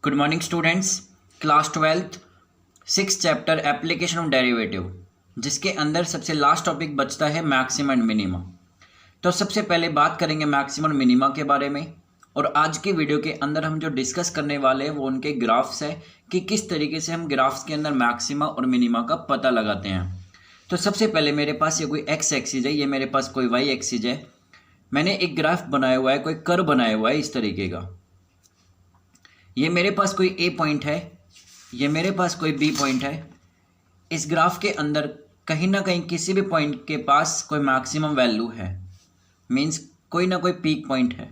Good morning students. Class 12th 6th chapter application of derivative, जिसके अंदर सबसे last topic बचता है मैक्सिमा एंड मिनिमा। तो सबसे पहले बात करेंगे मैक्सिमा और मिनिमा के बारे में। और आज के वीडियो के अंदर हम जो डिस्कस करने वाले हैं वो उनके ग्राफ्स है कि किस तरीके से हम ग्राफ्स के अंदर मैक्सिमा और मिनिमा का पता लगाते हैं। तो सबसे पहले मेरे पास ये कोई एक्स एक्सिस है, ये मेरे पास कोई वाई एक्सिस है। मैंने एक ग्राफ बनाया हुआ है, कोई कर्व बनाया हुआ है इस तरीके का। ये मेरे पास कोई ए पॉइंट है, ये मेरे पास कोई बी पॉइंट है। इस ग्राफ के अंदर कहीं ना कहीं किसी भी पॉइंट के पास कोई मैक्सिमम वैल्यू है, मींस कोई ना कोई पीक पॉइंट है।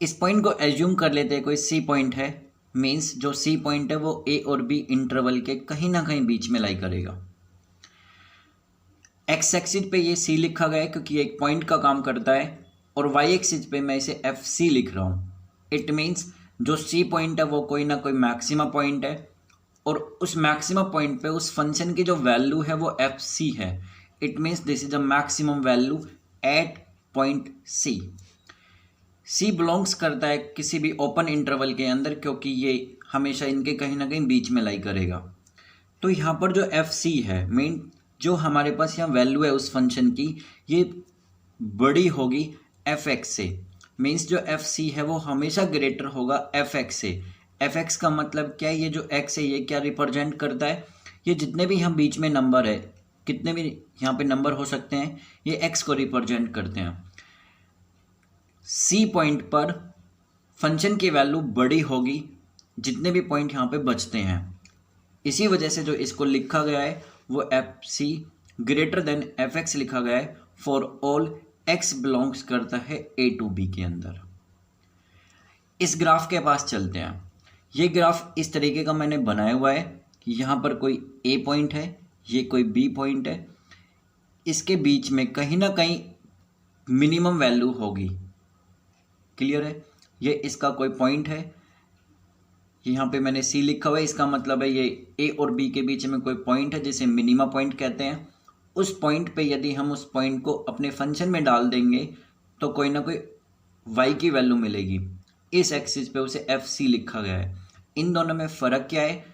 इस पॉइंट को एज्यूम कर लेते हैं कोई सी पॉइंट है, मींस जो सी पॉइंट है वो ए और बी इंटरवल के कहीं ना कहीं बीच में लाई करेगा। एक्स एक्सिस पे ये सी लिखा गया है क्योंकि एक पॉइंट का काम करता है, और वाई एक्सिस पे मैं इसे एफ सी लिख रहा हूँ। इट मीन्स जो सी पॉइंट है वो कोई ना कोई मैक्सिमा पॉइंट है, और उस मैक्सिमा पॉइंट पे उस फंक्शन की जो वैल्यू है वो एफ सी है। It means this is a maximum value at point c. C belongs करता है किसी भी ओपन इंटरवल के अंदर, क्योंकि ये हमेशा इनके कहीं ना कहीं बीच में लाई करेगा। तो यहाँ पर जो एफ सी है, मेन जो हमारे पास यहाँ वैल्यू है उस फंक्शन की, ये बड़ी होगी एफ एक्स से। मीन्स जो एफ सी है वो हमेशा ग्रेटर होगा एफ एक्स से। एफ एक्स का मतलब क्या है? ये जो एक्स है ये क्या रिप्रेजेंट करता है? ये जितने भी यहाँ बीच में नंबर है, कितने भी यहाँ पे नंबर हो सकते हैं, ये एक्स को रिप्रेजेंट करते हैं। सी पॉइंट पर फंक्शन की वैल्यू बड़ी होगी जितने भी पॉइंट यहाँ पे बचते हैं। इसी वजह से जो इसको लिखा गया है वो f c greater than f x लिखा गया है फॉर ऑल एक्स बिलोंग्स करता है ए टू बी के अंदर। इस ग्राफ के पास चलते हैं। ये ग्राफ इस तरीके का मैंने बनाया हुआ है कि यहाँ पर कोई ए पॉइंट है, ये कोई बी पॉइंट है, इसके बीच में कहीं ना कहीं मिनिमम वैल्यू होगी। क्लियर है? ये इसका कोई पॉइंट है, यहाँ पे मैंने सी लिखा हुआ है, इसका मतलब है ये ए और बी के बीच में कोई पॉइंट है जिसे मिनिमा पॉइंट कहते हैं। उस पॉइंट पे यदि हम उस पॉइंट को अपने फंक्शन में डाल देंगे तो कोई ना कोई y की वैल्यू मिलेगी। इस एक्सिस पे उसे एफ सी लिखा गया है। इन दोनों में फ़र्क क्या है?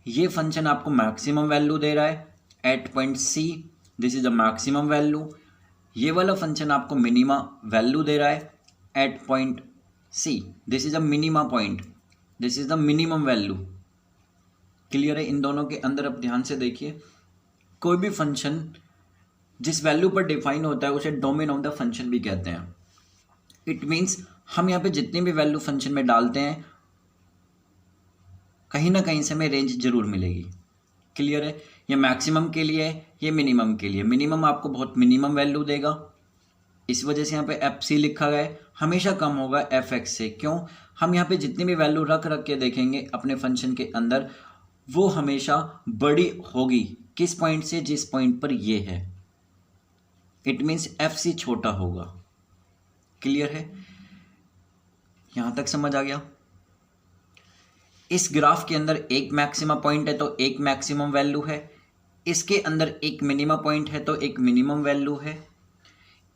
ये फंक्शन आपको मैक्सिमम वैल्यू दे रहा है at point c, this is the maximum value. ये वाला फंक्शन आपको मिनिमा वैल्यू दे रहा है at point c, this is a minima point, this is the minimum value. Clear है? इन दोनों के अंदर अब ध्यान से देखिए, कोई भी फंक्शन जिस वैल्यू पर डिफाइन होता है उसे डोमेन ऑफ द फंक्शन भी कहते हैं। इट मीन्स हम यहाँ पे जितनी भी वैल्यू फंक्शन में डालते हैं कहीं ना कहीं से हमें रेंज जरूर मिलेगी। क्लियर है? ये मैक्सिमम के लिए है, ये मिनिमम के लिए। मिनिमम आपको बहुत मिनिमम वैल्यू देगा, इस वजह से यहाँ पे एफ सी लिखा गया है। हमेशा कम होगा एफ एक्स से। क्यों? हम यहाँ पे जितनी भी वैल्यू रख के देखेंगे अपने फंक्शन के अंदर, वो हमेशा बड़ी होगी किस पॉइंट से? जिस पॉइंट पर ये है। इट मीन्स एफ सी छोटा होगा। क्लियर है? यहां तक समझ आ गया? इस ग्राफ के अंदर एक मैक्सिमा पॉइंट है तो एक मैक्सिमम वैल्यू है, इसके अंदर एक मिनिमा पॉइंट है तो एक मिनिमम वैल्यू है।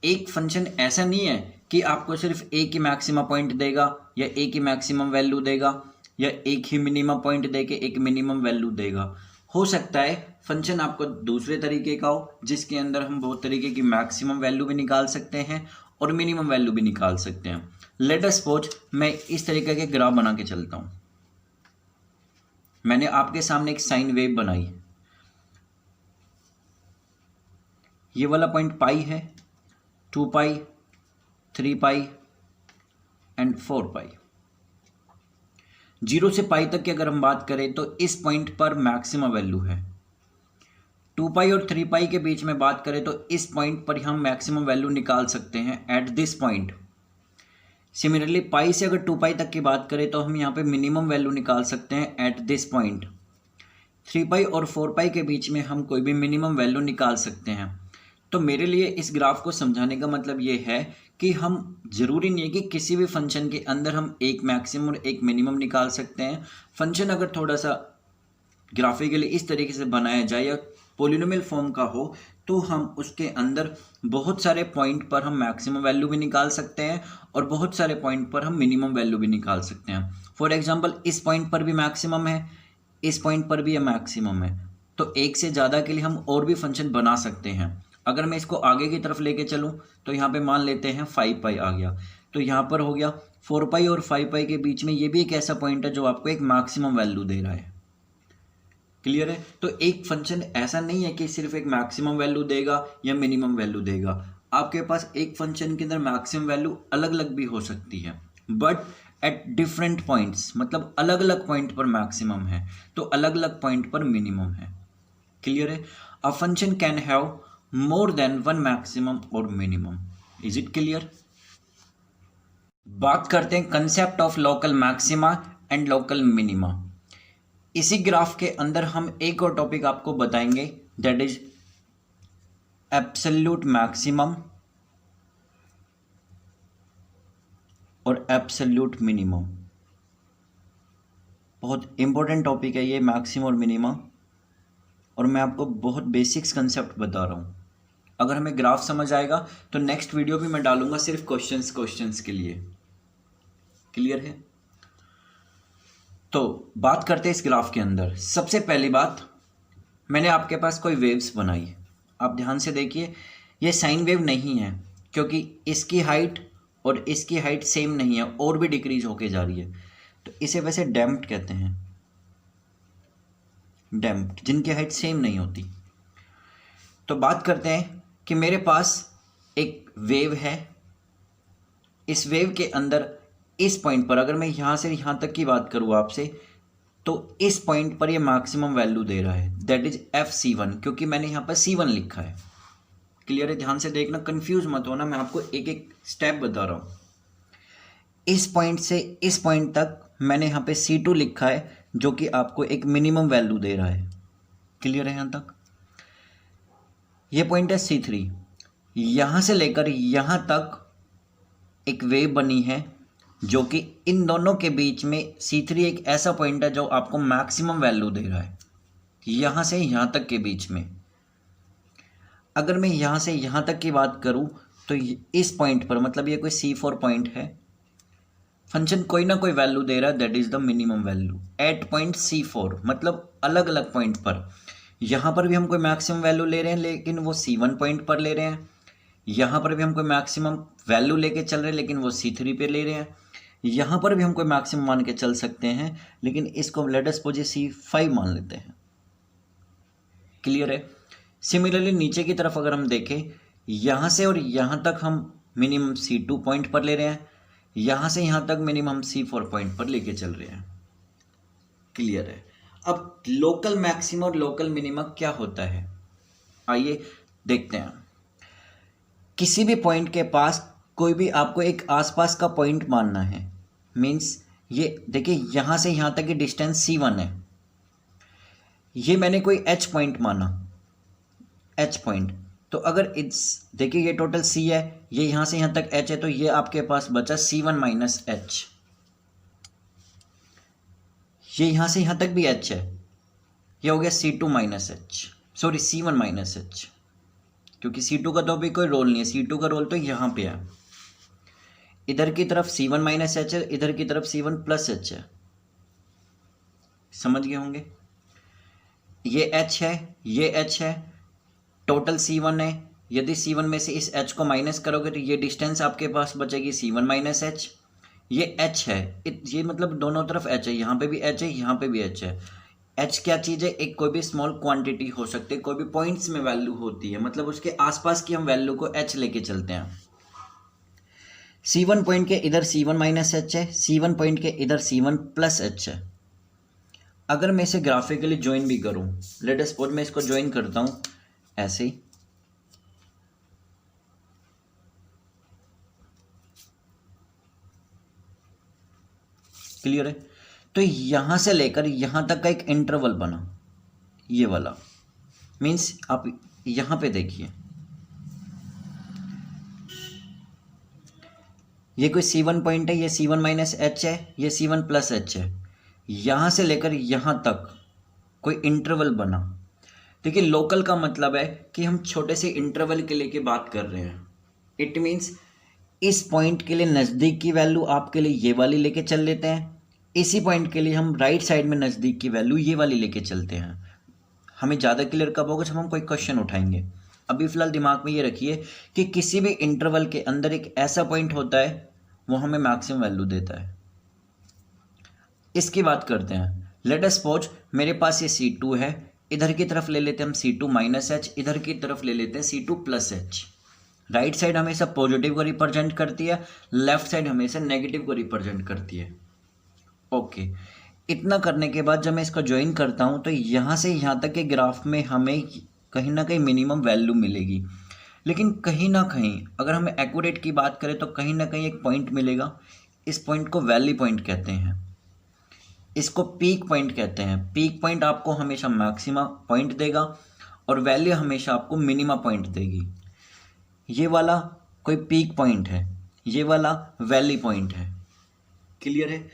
एक फंक्शन ऐसा नहीं है कि आपको सिर्फ एक ही मैक्सिमा पॉइंट देगा या एक ही मैक्सिमम वैल्यू देगा या एक ही मिनिमा पॉइंट देके एक मिनिमम वैल्यू देगा। हो सकता है फंक्शन आपको दूसरे तरीके का हो जिसके अंदर हम बहुत तरीके की मैक्सिमम वैल्यू भी निकाल सकते हैं और मिनिमम वैल्यू भी निकाल सकते हैं। लेट अस सपोज मैं इस तरीके के ग्राफ बना के चलता हूं। मैंने आपके सामने एक साइन वेव बनाई। ये वाला पॉइंट पाई है, 2 पाई, 3 पाई एंड 4 पाई। 0 से पाई तक की अगर हम बात करें तो इस पॉइंट पर मैक्सिमम वैल्यू है। 2 पाई और 3 पाई के बीच में बात करें तो इस पॉइंट पर हम मैक्सिमम वैल्यू निकाल सकते हैं एट दिस पॉइंट। सिमिलरली पाई से अगर 2 पाई तक की बात करें तो हम यहाँ पे मिनिमम वैल्यू निकाल सकते हैं एट दिस पॉइंट। 3 पाई और 4 पाई के बीच में हम कोई भी मिनिमम वैल्यू निकाल सकते हैं। तो मेरे लिए इस ग्राफ को समझाने का मतलब ये है कि हम जरूरी नहीं है कि किसी भी फंक्शन के अंदर हम एक मैक्सिमम और एक मिनिमम निकाल सकते हैं। फंक्शन अगर थोड़ा सा ग्राफिकली इस तरीके से बनाया जाए या पोलिनोमियल फॉर्म का हो तो हम उसके अंदर बहुत सारे पॉइंट पर हम मैक्सिमम वैल्यू भी निकाल सकते हैं और बहुत सारे पॉइंट पर हम मिनिमम वैल्यू भी निकाल सकते हैं। फॉर एग्जांपल इस पॉइंट पर भी मैक्सिमम है, इस पॉइंट पर भी ये मैक्सिमम है, तो एक से ज़्यादा के लिए हम और भी फंक्शन बना सकते हैं। अगर मैं इसको आगे की तरफ लेके चलूँ तो यहाँ पे मान लेते हैं 5 पाई आ गया, तो यहाँ पर हो गया 4 पाई और 5 पाई के बीच में ये भी एक ऐसा पॉइंट है जो आपको एक मैक्सिमम वैल्यू दे रहा है। क्लियर है? तो एक फंक्शन ऐसा नहीं है कि सिर्फ एक मैक्सिमम वैल्यू देगा या मिनिमम वैल्यू देगा। आपके पास एक फंक्शन के अंदर मैक्सिमम वैल्यू अलग अलग भी हो सकती है, बट एट डिफरेंट पॉइंट्स, मतलब अलग अलग पॉइंट पर मैक्सिमम है तो अलग अलग पॉइंट पर मिनिमम है। क्लियर है? A function can have more than one maximum और मिनिमम। Is it clear? बात करते हैं concept of local maxima and local minima. इसी ग्राफ के अंदर हम एक और टॉपिक आपको बताएंगे, दैट इज एब्सोल्यूट मैक्सिमम और एब्सोल्यूट मिनिमम। बहुत इंपॉर्टेंट टॉपिक है ये मैक्सिमम और मिनिमम, और मैं आपको बहुत बेसिक्स कंसेप्ट बता रहा हूँ। अगर हमें ग्राफ समझ आएगा तो नेक्स्ट वीडियो भी मैं डालूंगा सिर्फ क्वेश्चंस के लिए। क्लियर है? तो बात करते हैं इस ग्राफ के अंदर। सबसे पहली बात, मैंने आपके पास कोई वेव्स बनाई, आप ध्यान से देखिए, ये साइन वेव नहीं है क्योंकि इसकी हाइट और इसकी हाइट सेम नहीं है और भी डिक्रीज होके जा रही है, तो इसे वैसे डैम्प्ड कहते हैं, डैम्प्ड, जिनकी हाइट सेम नहीं होती। तो बात करते हैं कि मेरे पास एक वेव है, इस वेव के अंदर इस पॉइंट पर, अगर मैं यहाँ से यहाँ तक की बात करूँ आपसे, तो इस पॉइंट पर ये मैक्सिमम वैल्यू दे रहा है, दैट इज FC1, क्योंकि मैंने यहाँ पर C1 लिखा है। क्लियर है? ध्यान से देखना, कंफ्यूज मत होना, मैं आपको एक एक स्टेप बता रहा हूँ। इस पॉइंट से इस पॉइंट तक मैंने यहाँ पे C2 लिखा है जो कि आपको एक मिनिमम वैल्यू दे रहा है। क्लियर है यहाँ तक? ये पॉइंट है C3, यहाँ से लेकर यहाँ तक एक वेव बनी है जो कि इन दोनों के बीच में C3 एक ऐसा पॉइंट है जो आपको मैक्सिमम वैल्यू दे रहा है, यहाँ से यहाँ तक के बीच में। अगर मैं यहाँ से यहाँ तक की बात करूँ तो इस पॉइंट पर, मतलब ये कोई C4 पॉइंट है, फंक्शन कोई ना कोई वैल्यू दे रहा है, that is the minimum value at point C4, मतलब अलग अलग पॉइंट पर। यहाँ पर भी हम कोई मैक्सिमम वैल्यू ले रहे हैं लेकिन वो C1 पॉइंट पर ले रहे हैं, यहाँ पर भी हम कोई मैक्सिमम वैल्यू लेके चल रहे हैं लेकिन वो C3 पे ले रहे हैं, यहाँ पर भी हम कोई मैक्सिमम मान के चल सकते हैं लेकिन इसको लेट अस सपोज C5 मान लेते हैं। क्लियर है? सिमिलरली नीचे की तरफ अगर हम देखें, यहाँ से और यहाँ तक हम मिनिमम C2 पॉइंट पर ले रहे हैं, यहाँ से यहाँ तक मिनिमम C4 पॉइंट पर लेके चल रहे हैं। क्लियर है? अब लोकल मैक्सिमम और लोकल मिनिमम क्या होता है, आइए देखते हैं। किसी भी पॉइंट के पास कोई भी आपको एक आसपास का पॉइंट मानना है, मीन्स ये देखिए यहाँ से यहाँ तक की डिस्टेंस C1 है, ये मैंने कोई H पॉइंट माना, H पॉइंट, तो अगर इट्स देखिए ये टोटल C है, ये यहाँ से यहाँ तक H है, तो ये आपके पास बचा C1 माइनस H। ये यहाँ से यहाँ तक भी H है, ये हो गया C2 minus H, sorry C1 minus H, क्योंकि C2 का तो भी कोई रोल नहीं है, C2 का रोल तो यहाँ पे है। इधर की तरफ C1 माइनस H है, इधर की तरफ C1 प्लस H है। समझ गए होंगे? ये H है, ये H है, टोटल C1 है। यदि C1 में से इस H को माइनस करोगे तो ये डिस्टेंस आपके पास बचेगी C1 माइनस H। ये H है, ये मतलब दोनों तरफ H है, यहाँ पे भी H है, यहाँ पे भी H है। H क्या चीज़ है? एक कोई भी स्मॉल क्वांटिटी हो सकती है, कोई भी पॉइंट्स में वैल्यू होती है, मतलब उसके आसपास की हम वैल्यू को H लेके चलते हैं। C1 पॉइंट के इधर C1 माइनस H है, C1 पॉइंट के इधर C1 प्लस H है। अगर मैं इसे ग्राफिकली ज्वाइन भी करूं, लेट अस सपोज मैं इसको ज्वाइन करता हूं ऐसे ही, क्लियर है? तो यहां से लेकर यहां तक का एक इंटरवल बना, ये वाला, मीन्स आप यहां पे देखिए, ये कोई C1 पॉइंट है, ये C1 माइनस H है, ये C1 प्लस H है, यहाँ से लेकर यहाँ तक कोई इंटरवल बना। देखिए लोकल का मतलब है कि हम छोटे से इंटरवल के लेके बात कर रहे हैं। इट मीन्स इस पॉइंट के लिए नज़दीक की वैल्यू आपके लिए ये वाली लेके चल लेते हैं, इसी पॉइंट के लिए हम राइट साइड में नज़दीक की वैल्यू ये वाली लेके चलते हैं। हमें ज़्यादा क्लियर कब होगा जब हम कोई क्वेश्चन उठाएंगे। अभी फ़िलहाल दिमाग में ये रखिए कि किसी भी इंटरवल के अंदर एक ऐसा पॉइंट होता है वो हमें मैक्सिमम वैल्यू देता है। इसकी बात करते हैं। लेट अस सपोज मेरे पास ये C2 है, इधर की तरफ ले लेते हैं हम C2 माइनस एच, इधर की तरफ ले लेते हैं C2 plus H. Right side हमेशा पॉजिटिव को रिप्रेजेंट करती है, लेफ्ट साइड हमेशा नेगेटिव को रिप्रेजेंट करती है। ओके, इतना करने के बाद जब मैं इसका ज्वाइन करता हूँ तो यहाँ से यहाँ तक के ग्राफ में हमें कहीं ना कहीं मिनिमम वैल्यू मिलेगी। लेकिन कहीं ना कहीं अगर हम एक्यूरेट की बात करें तो कहीं ना कहीं एक पॉइंट मिलेगा। इस पॉइंट को वैली पॉइंट कहते हैं, इसको पीक पॉइंट कहते हैं। पीक पॉइंट आपको हमेशा मैक्सिमा पॉइंट देगा और वैल्यू हमेशा आपको मिनिमा पॉइंट देगी। ये वाला कोई पीक पॉइंट है, ये वाला वैली पॉइंट है। क्लियर है?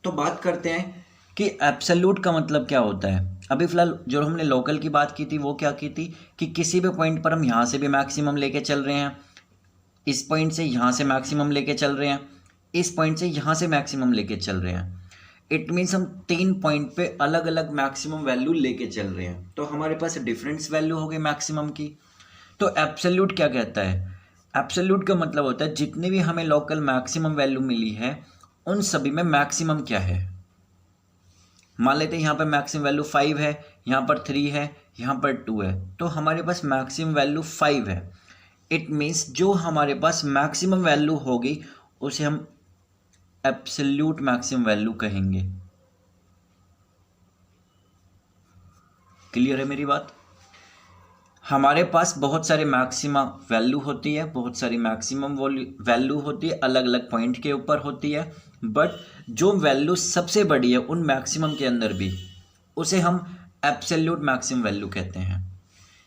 तो बात करते हैं कि एब्सोल्यूट का मतलब क्या होता है। अभी फ़िलहाल जो हमने लोकल की बात की थी वो क्या की थी कि किसी भी पॉइंट पर हम यहाँ से भी मैक्सिमम लेके चल रहे हैं, इस पॉइंट से यहाँ से मैक्सिमम लेके चल रहे हैं, इस पॉइंट से यहाँ से मैक्सिमम लेके चल रहे हैं। इट मीन्स हम 3 पॉइंट पे अलग अलग मैक्सिमम वैल्यू लेके चल रहे हैं, तो हमारे पास डिफरेंस वैल्यू हो गई मैक्सिमम की। तो एब्सोल्यूट क्या कहता है? एब्सोल्यूट का मतलब होता है जितनी भी हमें लोकल मैक्सिमम वैल्यू मिली है उन सभी में मैक्सिमम क्या है। मान लेते हैं यहाँ पर मैक्सिमम वैल्यू 5 है, यहाँ पर 3 है, यहाँ पर 2 है, तो हमारे पास मैक्सिमम वैल्यू 5 है। इट मीन्स जो हमारे पास मैक्सिमम वैल्यू होगी उसे हम एब्सोल्यूट मैक्सिमम वैल्यू कहेंगे। क्लियर है मेरी बात? हमारे पास बहुत सारे मैक्सिमा वैल्यू होती है, बहुत सारी मैक्सिमम वैल्यू होती है, अलग अलग पॉइंट के ऊपर होती है, बट जो वैल्यू सबसे बड़ी है उन मैक्सिमम के अंदर भी उसे हम एब्सोल्यूट मैक्सिमम वैल्यू कहते हैं।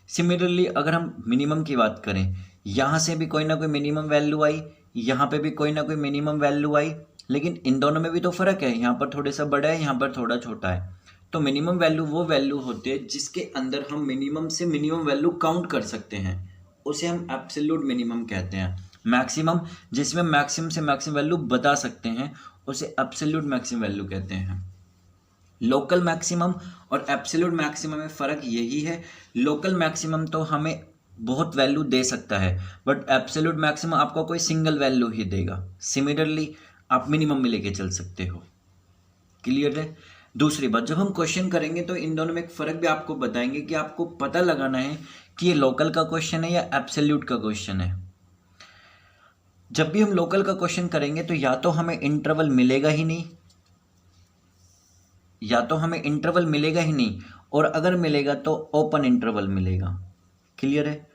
सिमिलरली अगर हम मिनिमम की बात करें, यहाँ से भी कोई ना कोई मिनिमम वैल्यू आई, यहाँ पे भी कोई ना कोई मिनिमम वैल्यू आई, लेकिन इन दोनों में भी तो फ़र्क है, यहाँ पर थोड़े सा बड़ा है, यहाँ पर थोड़ा छोटा है। तो मिनिमम वैल्यू वो वैल्यू होती है जिसके अंदर हम मिनिमम से मिनिमम वैल्यू काउंट कर सकते हैं, उसे हम एब्सोल्यूट मिनिमम कहते हैं। मैक्सिमम जिसमें मैक्सिमम से मैक्सिमम वैल्यू बता सकते हैं उसे एब्सोल्यूट मैक्सिमम वैल्यू कहते हैं। लोकल मैक्सिमम और एब्सोल्यूट मैक्सिमम में फ़र्क यही है, लोकल मैक्सिमम तो हमें बहुत वैल्यू दे सकता है, बट एब्सोल्यूट मैक्सिमम आपको कोई सिंगल वैल्यू ही देगा। सिमिलरली आप मिनिमम में लेके चल सकते हो। क्लियर है? दूसरी बात, जब हम क्वेश्चन करेंगे तो इन दोनों में एक फ़र्क भी आपको बताएंगे कि आपको पता लगाना है कि ये लोकल का क्वेश्चन है या एब्सोल्यूट का क्वेश्चन है। जब भी हम लोकल का क्वेश्चन करेंगे तो या तो हमें इंटरवल मिलेगा ही नहीं, और अगर मिलेगा तो ओपन इंटरवल मिलेगा। क्लियर है?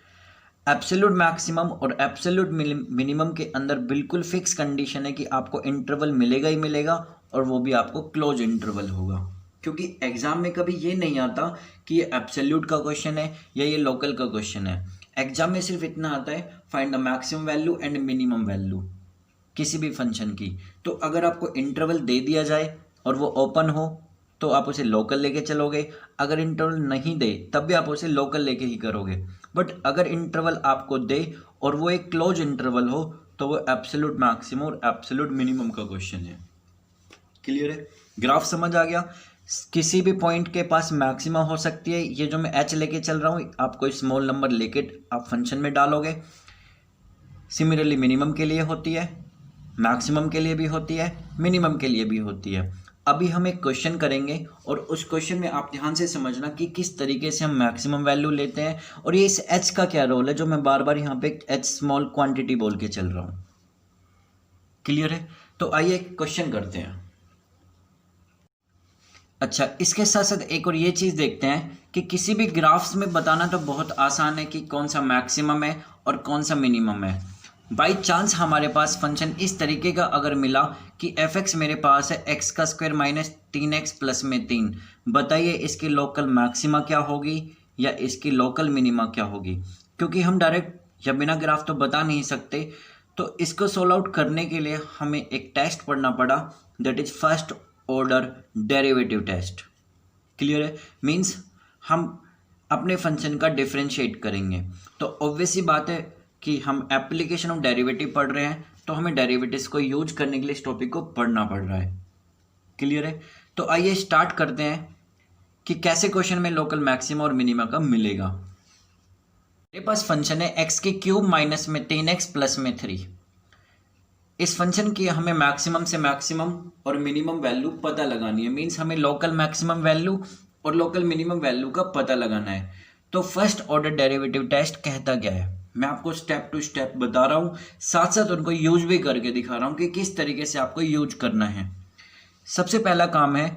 एब्सोल्यूट मैक्सिमम और एब्सोल्यूट मिनिमम के अंदर बिल्कुल फिक्स कंडीशन है कि आपको इंटरवल मिलेगा ही मिलेगा, और वो भी आपको क्लोज इंटरवल होगा। क्योंकि एग्जाम में कभी ये नहीं आता कि ये एब्सोल्यूट का क्वेश्चन है या ये लोकल का क्वेश्चन है। एग्जाम में सिर्फ इतना आता है, find the maximum value and minimum value किसी भी फंक्शन की। तो अगर आपको इंटरवल दे दिया जाए और वो ओपन हो तो आप उसे लोकल लेके चलोगे, अगर इंटरवल नहीं दे तब भी आप उसे लोकल लेके ही करोगे। बट अगर इंटरवल आपको दे और वो एक क्लोज इंटरवल हो तो वो एब्सोल्यूट मैक्सिमम और एब्सोल्यूट मिनिमम का क्वेश्चन है। क्लियर है? ग्राफ समझ आ गया? किसी भी पॉइंट के पास मैक्सिमा हो सकती है, ये जो मैं एच लेके चल रहा हूँ आप कोई स्मॉल नंबर लेके आप फंक्शन में डालोगे। सिमिलरली मिनिमम के लिए होती है, मैक्सिमम के लिए भी होती है, मिनिमम के लिए भी होती है। अभी हम एक क्वेश्चन करेंगे और उस क्वेश्चन में आप ध्यान से समझना कि किस तरीके से हम मैक्सिमम वैल्यू लेते हैं और ये इस एच का क्या रोल है, जो मैं बार बार यहाँ पे एच स्मॉल क्वांटिटी बोल के चल रहा हूँ। क्लियर है? तो आइए एक क्वेश्चन करते हैं। अच्छा, इसके साथ साथ एक और ये चीज़ देखते हैं कि किसी भी ग्राफ्स में बताना तो बहुत आसान है कि कौन सा मैक्सिमम है और कौन सा मिनिमम है। बाई चांस हमारे पास फंक्शन इस तरीके का अगर मिला कि एफ एक्स मेरे पास है एक्स का स्क्वायर माइनस 3x प्लस में 3, बताइए इसकी लोकल मैक्सिमा क्या होगी या इसकी लोकल मिनिमा क्या होगी। क्योंकि हम डायरेक्ट या बिना ग्राफ तो बता नहीं सकते, तो इसको सोल्व आउट करने के लिए हमें एक टेस्ट पढ़ना पड़ा, that is first order derivative test. Clear है? मीन्स हम अपने फंक्शन का डिफरेंशिएट करेंगे, तो ऑब्वियस ही बात है कि हम एप्लीकेशन ऑफ डेरिवेटिव पढ़ रहे हैं तो हमें डेरिवेटिव्स को यूज करने के लिए इस टॉपिक को पढ़ना पड़ रहा है। क्लियर है? तो आइए स्टार्ट करते हैं कि कैसे क्वेश्चन में लोकल मैक्सिमा और मिनिमा का मिलेगा। मेरे पास फंक्शन है एक्स के क्यूब माइनस में 3x प्लस में 3। इस फंक्शन की हमें मैक्सिमम से मैक्सिमम और मिनिमम वैल्यू पता लगानी है। मीन्स हमें लोकल मैक्सिमम वैल्यू और लोकल मिनिमम वैल्यू का पता लगाना है। तो फर्स्ट ऑर्डर डेरिवेटिव टेस्ट कहता क्या है, मैं आपको स्टेप टू स्टेप बता रहा हूँ, साथ साथ उनको यूज भी करके दिखा रहा हूँ कि किस तरीके से आपको यूज करना है। सबसे पहला काम है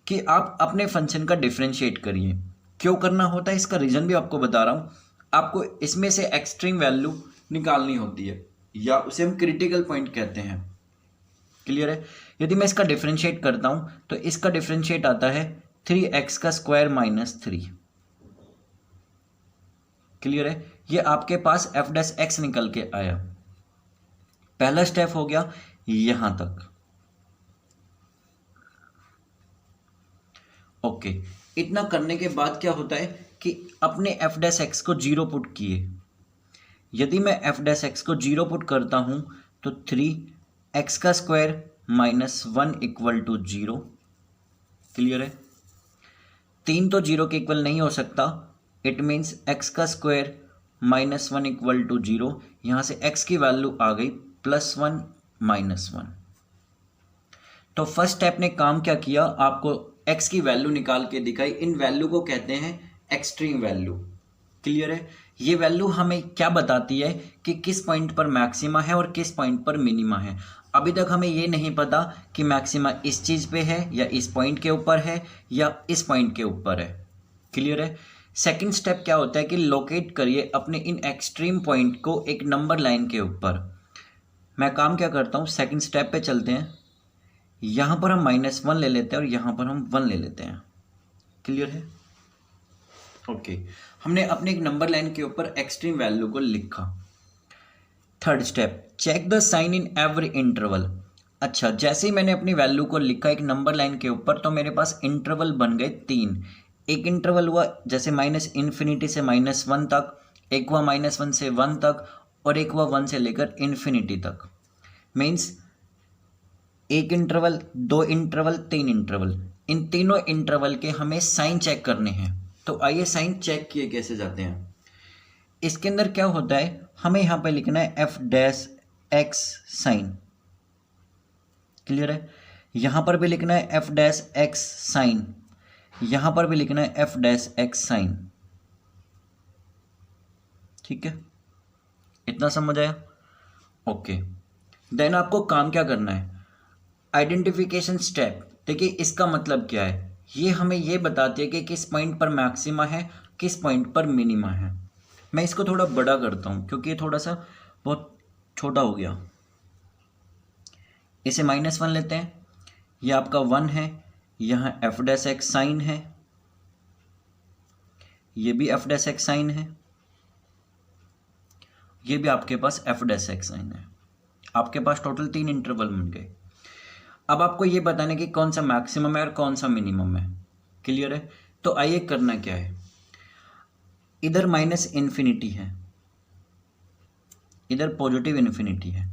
कि आप अपने फंक्शन का डिफ्रेंशिएट करिए। क्यों करना होता है इसका रीज़न भी आपको बता रहा हूँ। आपको इसमें से एक्सट्रीम वैल्यू निकालनी होती है, या उसे हम क्रिटिकल पॉइंट कहते हैं। क्लियर है? यदि मैं इसका डिफरेंशिएट करता हूं तो इसका डिफरेंशिएट आता है 3x का स्क्वायर माइनस 3। क्लियर है? ये आपके पास f डैश x निकल के आया। पहला स्टेप हो गया यहां तक। ओके, इतना करने के बाद क्या होता है कि अपने f डैश x को 0 पुट किए। यदि मैं f डैश x को 0 पुट करता हूं तो 3x का square minus 1 equal to 0। Clear है? 3 तो 0 के इक्वल नहीं हो सकता। इट मीन्स x का स्क्वायर माइनस 1 इक्वल टू 0। यहाँ से x की वैल्यू आ गई +1 -1। तो फर्स्ट स्टेप ने काम क्या किया, आपको x की वैल्यू निकाल के दिखाई। इन वैल्यू को कहते हैं एक्सट्रीम वैल्यू। क्लियर है? ये वैल्यू हमें क्या बताती है कि किस पॉइंट पर मैक्सिमा है और किस पॉइंट पर मिनिमा है। अभी तक हमें ये नहीं पता कि मैक्सिमा इस चीज़ पे है या इस पॉइंट के ऊपर है या इस पॉइंट के ऊपर है। क्लियर है? सेकंड स्टेप क्या होता है कि लोकेट करिए अपने इन एक्सट्रीम पॉइंट को एक नंबर लाइन के ऊपर। मैं काम क्या करता हूँ, सेकंड स्टेप पे चलते हैं। यहाँ पर हम -1 ले लेते हैं और यहाँ पर हम 1 ले लेते हैं। क्लियर है? ओके, हमने अपने एक नंबर लाइन के ऊपर एक्सट्रीम वैल्यू को लिखा। Third step, check the sign in every interval. अच्छा, जैसे ही मैंने अपनी वैल्यू को लिखा एक नंबर लाइन के ऊपर तो मेरे पास इंटरवल बन गए 3। एक इंटरवल हुआ जैसे -∞ से -1 तक, एक हुआ -1 से 1 तक और एक हुआ 1 से लेकर इन्फिनिटी तक। मीन्स एक इंटरवल, 2 इंटरवल, 3 इंटरवल। इन तीनों इंटरवल के हमें साइन चेक करने हैं। तो आइए साइन चेक किए कैसे जाते हैं। इसके अंदर क्या होता है, हमें यहाँ पे लिखना है f dash x sign. Clear है? यहाँ पर भी लिखना है f डैश x साइन, यहाँ पर भी लिखना है f डैश x साइन। ठीक है, इतना समझ आया? ओके, देन आपको काम क्या करना है, आइडेंटिफिकेशन स्टेप। देखिए इसका मतलब क्या है, ये हमें ये बताती है कि किस पॉइंट पर मैक्सिमा है, किस पॉइंट पर मिनिमा है। मैं इसको थोड़ा बड़ा करता हूँ क्योंकि ये थोड़ा सा बहुत छोटा हो गया। इसे -1 लेते हैं, ये आपका 1 है, यहाँ f डैश x साइन है, ये भी f डैश x साइन है, ये भी आपके पास f डैश x साइन है। आपके पास टोटल 3 इंटरवल बन गए। अब आपको ये बताना है कि कौन सा मैक्सिमम है और कौन सा मिनिमम है। क्लियर है? तो आइए करना क्या है, इधर -∞ है, इधर पॉजिटिव इन्फिनिटी है।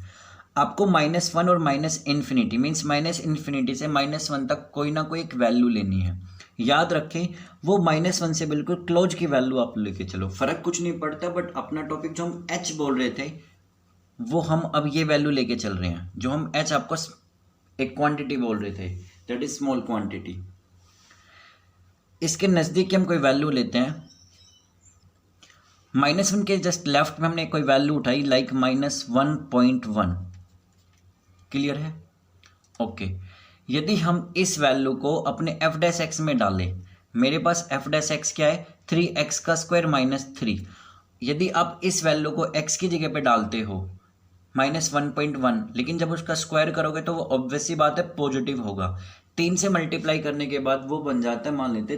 आपको -1 और -∞ मीन्स -∞ से -1 तक कोई ना कोई एक वैल्यू लेनी है। याद रखें वो -1 से बिल्कुल क्लोज की वैल्यू आप लेके चलो, फर्क कुछ नहीं पड़ता। बट अपना टॉपिक जो हम h बोल रहे थे वो हम अब ये वैल्यू लेके चल रहे हैं। जो हम h आपको एक क्वांटिटी बोल रहे थे, दैट इज स्मॉल क्वांटिटी। इसके नज़दीक की हम कोई वैल्यू लेते हैं। -1 के जस्ट लेफ्ट में हमने कोई वैल्यू उठाई लाइक -1.1। क्लियर है? ओके, यदि हम इस वैल्यू को अपने f डैश x में डालें, मेरे पास f डैश x क्या है, 3x का स्क्वायर -3। यदि आप इस वैल्यू को x की जगह पे डालते हो -1.1, लेकिन जब उसका स्क्वायर करोगे तो वो ऑब्वियस सी बात है पॉजिटिव होगा। 3 से मल्टीप्लाई करने के बाद वो बन जाता है, मान लेते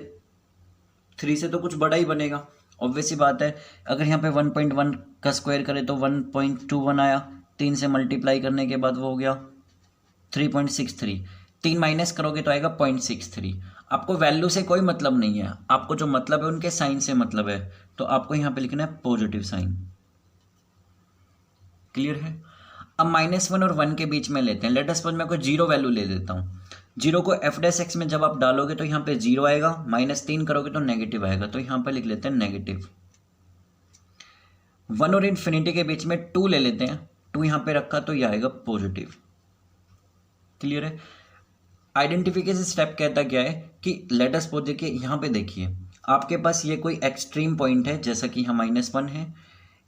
3 से तो कुछ बड़ा ही बनेगा, ऑब्वियस सी बात है। अगर यहाँ पे 1.1 का स्क्वायर करें तो 1.21 आया, 3 से मल्टीप्लाई करने के बाद वो हो गया 3.63। 3 माइनस करोगे तो आएगा 0.63। आपको वैल्यू से कोई मतलब नहीं है, आपको जो मतलब है उनके साइन से मतलब है। तो आपको यहाँ पे लिखना है पॉजिटिव साइन। क्लियर है? अब -1 और 1 के बीच में लेते हैं। लेट अस सपोज मैं कोई 0 वैल्यू ले लेता हूँ। जीरो को एफ डैश एक्स में जब आप डालोगे तो यहाँ पे 0 आएगा, -3 करोगे तो नेगेटिव आएगा, तो यहाँ पे लिख लेते हैं नेगेटिव। 1 और इन्फिनिटी के बीच में 2 ले लेते हैं, 2 यहाँ पे रखा तो ये आएगा पॉजिटिव। क्लियर है। आइडेंटिफिकेशन स्टेप कहता क्या है कि लेट अस सपोज, देखिए यहाँ पे देखिए आपके पास ये कोई एक्सट्रीम पॉइंट है, जैसा कि यहाँ -1 है,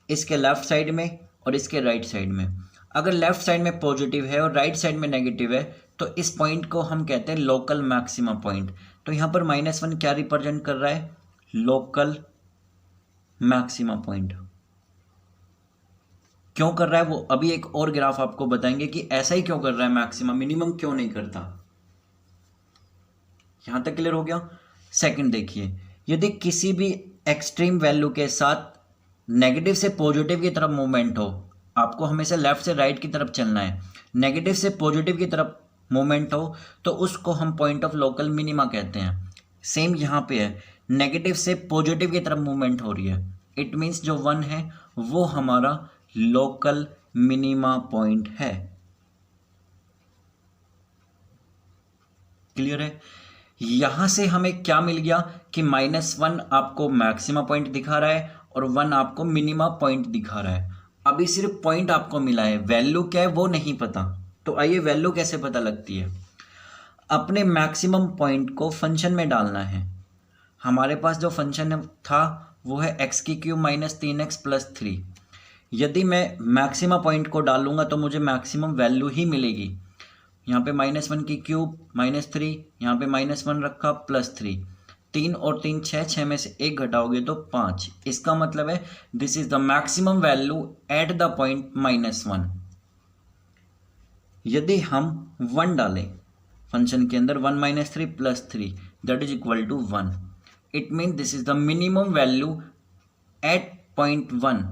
इसके लेफ्ट साइड में और इसके राइट साइड में। अगर लेफ्ट साइड में पॉजिटिव है और राइट साइड में नेगेटिव है तो इस पॉइंट को हम कहते हैं लोकल मैक्सिमा पॉइंट। तो यहाँ पर -1 क्या रिप्रेजेंट कर रहा है? Local maxima point. क्यों कर रहा है वो अभी एक और ग्राफ आपको बताएंगे कि ऐसा ही क्यों कर रहा है, मैक्सिमम मिनिमम क्यों नहीं करता। यहां तक क्लियर हो गया। सेकंड देखिए, यदि किसी भी एक्सट्रीम वैल्यू के साथ नेगेटिव से पॉजिटिव की तरफ मूवमेंट हो, आपको हमेशा लेफ्ट से राइट की तरफ चलना है, नेगेटिव से पॉजिटिव की तरफ मूवमेंट हो तो उसको हम पॉइंट ऑफ लोकल मिनिमा कहते हैं। सेम यहाँ पे है, नेगेटिव से पॉजिटिव की तरफ मूवमेंट हो रही है, इट मीन्स जो 1 है वो हमारा लोकल मिनिमा पॉइंट है। क्लियर है। यहां से हमें क्या मिल गया कि -1 आपको मैक्सिमा पॉइंट दिखा रहा है और 1 आपको मिनिमा पॉइंट दिखा रहा है। अभी सिर्फ पॉइंट आपको मिला है, वैल्यू क्या है वो नहीं पता। तो आइए वैल्यू कैसे पता लगती है। अपने मैक्सिमम पॉइंट को फंक्शन में डालना है। हमारे पास जो फंक्शन था वो है x³ - 3x + 3। यदि मैं मैक्सिमा पॉइंट को डालूंगा तो मुझे मैक्सिमम वैल्यू ही मिलेगी। यहाँ पे -1 की क्यूब -3, यहाँ पे -1 रखा +3, 3 और 3 6, 6 में से 1 घटाओगे तो 5। इसका मतलब है this is the maximum value at the point -1। यदि हम 1 डालें फंक्शन के अंदर, 1 - 3 + 3 that is equal to 1, it mean this is the minimum value at point 1।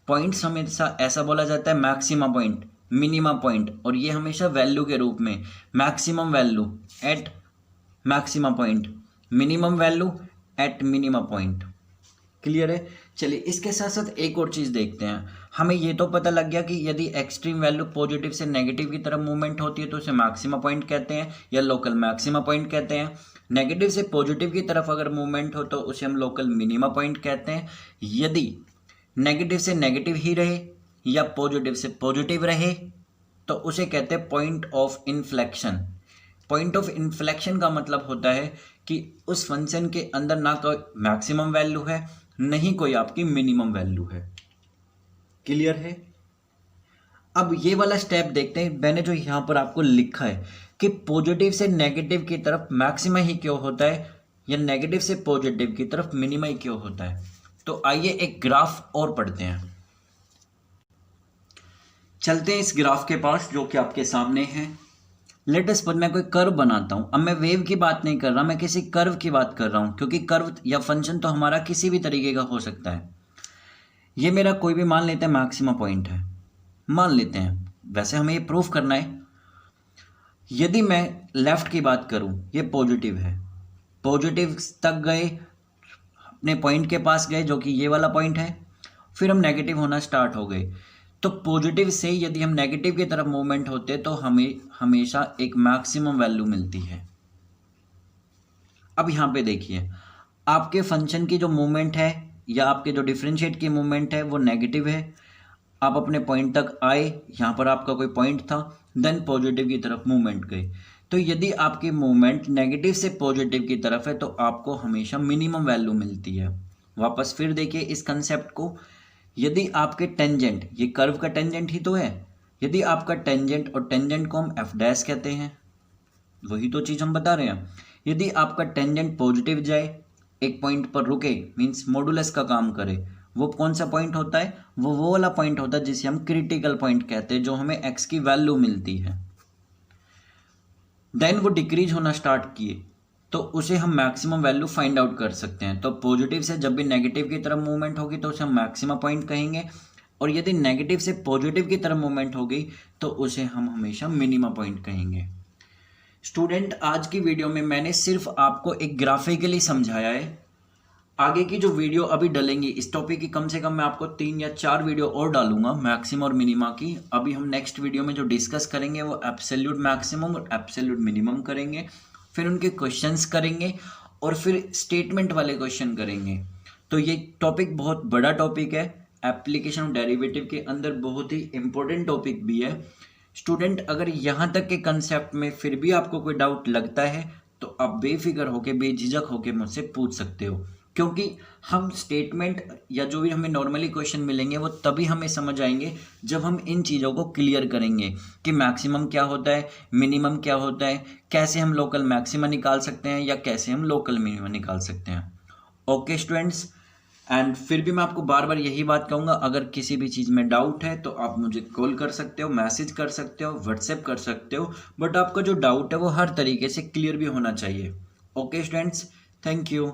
Points हमेशा ऐसा बोला जाता है मैक्सिमा पॉइंट, मिनिमा पॉइंट, और ये हमेशा वैल्यू के रूप में, maximum value at maxima point, minimum value at minima point. Clear है। चलिए इसके साथ साथ एक और चीज़ देखते हैं। हमें ये तो पता लग गया कि यदि एक्सट्रीम वैल्यू पॉजिटिव से नेगेटिव की तरफ मूवमेंट होती है तो उसे मैक्सिमा पॉइंट कहते हैं या लोकल मैक्सिमा पॉइंट कहते हैं। नेगेटिव से पॉजिटिव की तरफ अगर मूवमेंट हो तो उसे हम लोकल मिनिमा पॉइंट कहते हैं। यदि नेगेटिव से नेगेटिव ही रहे या पॉजिटिव से पॉजिटिव रहे तो उसे कहते हैं point of inflection. Point of inflection का मतलब होता है कि उस फंक्शन के अंदर ना कोई मैक्सिमम वैल्यू है, नहीं कोई आपकी मिनिमम वैल्यू है। क्लियर है। अब ये वाला स्टेप देखते हैं। मैंने जो यहाँ पर आपको लिखा है कि पॉजिटिव से नेगेटिव की तरफ मैक्सिमा ही क्यों होता है या नेगेटिव से पॉजिटिव की तरफ मिनिमा ही क्यों होता है। तो आइए एक ग्राफ और पढ़ते हैं। चलते हैं इस ग्राफ के पास जो कि आपके सामने है। लेट अस सपोज मैं कोई कर्व बनाता हूं। अब मैं वेव की बात नहीं कर रहा, मैं किसी कर्व की बात कर रहा हूं, क्योंकि कर्व या फंक्शन तो हमारा किसी भी तरीके का हो सकता है। ये मेरा कोई भी मान लेते हैं मैक्सिमा पॉइंट है, मान लेते हैं। वैसे हमें ये प्रूफ करना है। यदि मैं लेफ्ट की बात करूं, ये पॉजिटिव है, पॉजिटिव तक गए, अपने पॉइंट के पास गए जो कि ये वाला पॉइंट है, फिर हम नेगेटिव होना स्टार्ट हो गए। तो पॉजिटिव से यदि हम नेगेटिव की तरफ मूवमेंट होते तो हमें हमेशा एक मैक्सिमम वैल्यू मिलती है। अब यहाँ पे देखिए, आपके फंक्शन की जो मूवमेंट है या आपके जो डिफरेंशिएट की मूवमेंट है वो नेगेटिव है। आप अपने पॉइंट तक आए, यहाँ पर आपका कोई पॉइंट था, देन पॉजिटिव की तरफ मूवमेंट गए। तो यदि आपकी मूवमेंट नेगेटिव से पॉजिटिव की तरफ है तो आपको हमेशा मिनिमम वैल्यू मिलती है। वापस फिर देखिए इस कंसेप्ट को। यदि आपके टेंजेंट, ये कर्व का टेंजेंट ही तो है, यदि आपका टेंजेंट, और टेंजेंट को हम एफ डैश कहते हैं, वही तो चीज़ हम बता रहे हैं। यदि आपका टेंजेंट पॉजिटिव जाए, एक पॉइंट पर रुके, मीन्स मॉडुलस का काम करे, वो कौन सा पॉइंट होता है? वो वाला पॉइंट होता है जिसे हम क्रिटिकल पॉइंट कहते हैं, जो हमें एक्स की वैल्यू मिलती है। देन वो डिक्रीज होना स्टार्ट किए तो उसे हम मैक्सिमम वैल्यू फाइंड आउट कर सकते हैं। तो पॉजिटिव से जब भी नेगेटिव की तरफ मूवमेंट होगी तो उसे हम मैक्सिमा पॉइंट कहेंगे, और यदि नेगेटिव से पॉजिटिव की तरफ मूवमेंट होगी तो उसे हम हमेशा मिनिमा पॉइंट कहेंगे। स्टूडेंट, आज की वीडियो में मैंने सिर्फ आपको एक ग्राफिकली समझाया है। आगे की जो वीडियो अभी डलेंगी इस टॉपिक की, कम से कम मैं आपको 3 या 4 वीडियो और डालूंगा मैक्सिमम और मिनिमा की। अभी हम नेक्स्ट वीडियो में जो डिस्कस करेंगे वो एब्सोल्यूट मैक्सिमम और एब्सोल्यूट मिनिमम करेंगे, फिर उनके क्वेश्चंस करेंगे और फिर स्टेटमेंट वाले क्वेश्चन करेंगे। तो ये टॉपिक बहुत बड़ा टॉपिक है, एप्लीकेशन ऑफ डेरिवेटिव के अंदर बहुत ही इंपॉर्टेंट टॉपिक भी है। स्टूडेंट, अगर यहाँ तक के कंसेप्ट में फिर भी आपको कोई डाउट लगता है तो आप बेफिक्र होके बेझिझक होके मुझसे पूछ सकते हो, क्योंकि हम स्टेटमेंट या जो भी हमें नॉर्मली क्वेश्चन मिलेंगे वो तभी हमें समझ आएंगे जब हम इन चीज़ों को क्लियर करेंगे कि मैक्सिमम क्या होता है, मिनिमम क्या होता है, कैसे हम लोकल मैक्सिमम निकाल सकते हैं या कैसे हम लोकल मिनिमम निकाल सकते हैं। ओके स्टूडेंट्स, एंड फिर भी मैं आपको बार बार यही बात कहूँगा, अगर किसी भी चीज़ में डाउट है तो आप मुझे कॉल कर सकते हो, मैसेज कर सकते हो, व्हाट्सएप कर सकते हो, बट आपका जो डाउट है वो हर तरीके से क्लियर भी होना चाहिए। Okay students, thank you.